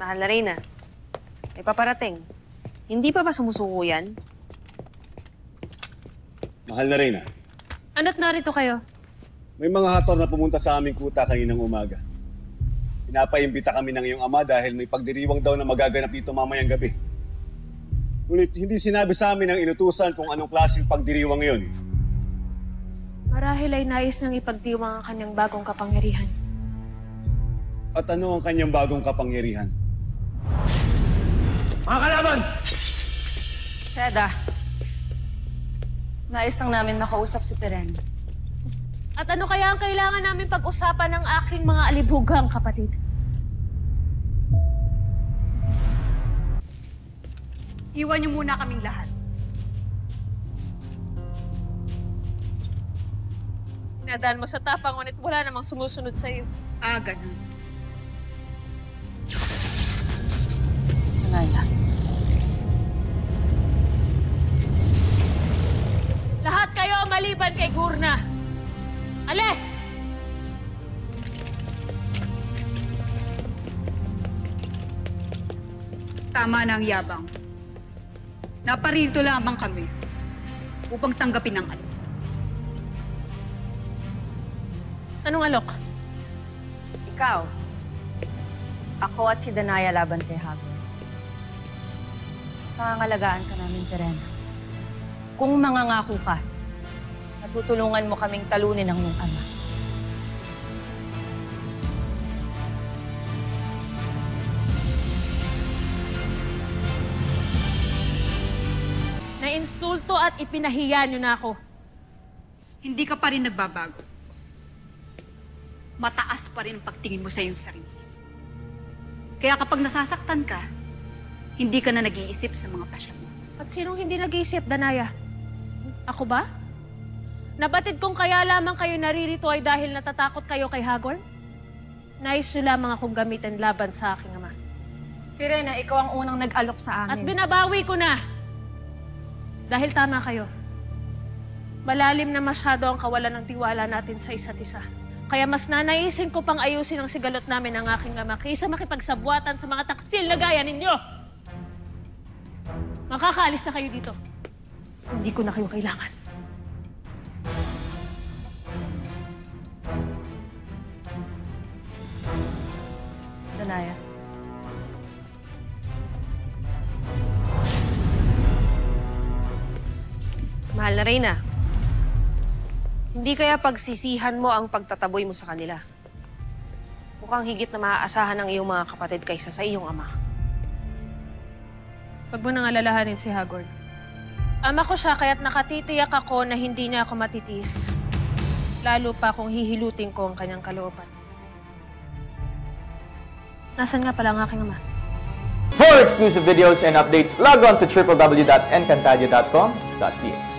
Mahal na Reyna, may paparating. Hindi pa ba sumusuko yan? Mahal na Reyna. Ano't narito kayo? May mga hator na pumunta sa aming kuta kaninang umaga. Pinapaimbita kami ng iyong ama dahil may pagdiriwang daw na magaganap dito mamayang gabi. Ngunit hindi sinabi sa amin ng inutusan kung anong klaseng pagdiriwang yon. Marahil ay nais nang ipagdiwang ang kanyang bagong kapangyarihan. At ano ang kanyang bagong kapangyarihan? Mga kalaban! Sheda, nais lang namin makausap si Peren. At ano kaya ang kailangan namin pag-usapan ng aking mga alibugang kapatid? Iwan niyo muna kaming lahat. Inadaan mo sa tapang, ngunit wala namang sumusunod sa iyo. Ganun. Naya. Lahat kayo maliban kay Gurna. Alis! Tama na ang yabang. Naparito lamang kami upang tanggapin ang alok. Anong alok? Ikaw. Ako at si Danaya laban kay Hago. Pangangalagaan ka namin, Peren. Kung mangangako ka, natutulungan mo kaming talunin ang iyong ama. Nainsulto at ipinahiya niyo na ako. Hindi ka pa rin nagbabago. Mataas pa rin ang pagtingin mo sa iyong sarili. Kaya kapag nasasaktan ka, hindi ka na nag-iisip sa mga pasya mo. At sinong hindi nag-iisip, Danaya? Ako ba? Nabatid kong kaya lamang kayo naririto ay dahil natatakot kayo kay Hagor? Nais niyo lamang akong gamitin laban sa aking ama. Pirena, ikaw ang unang nag-alok sa At amin. binabawi ko na. Dahil tama kayo. Malalim na masyado ang kawalan ng tiwala natin sa isa't isa. Kaya mas nanaisin ko pang ayusin ang sigalot namin ng aking ama kaysa makipagsabwatan sa mga taksil na gaya ninyo. Makakaalis na kayo dito. Hindi ko na kayo kailangan. Danaya. Mahal na Reyna, hindi kaya pagsisihan mo ang pagtataboy mo sa kanila? Mukhang higit na maaasahan ng iyong mga kapatid kaysa sa iyong ama. Huwag mo nang alalahanin si Hagor. Ama ko siya kaya't nakatitiyak ako na hindi niya ako matitiis. Lalo pa kung hihilutin ko ang kanyang kalooban. Nasaan nga pala ang aking ama? For exclusive videos and updates, log on to www.encantadio.com.ph.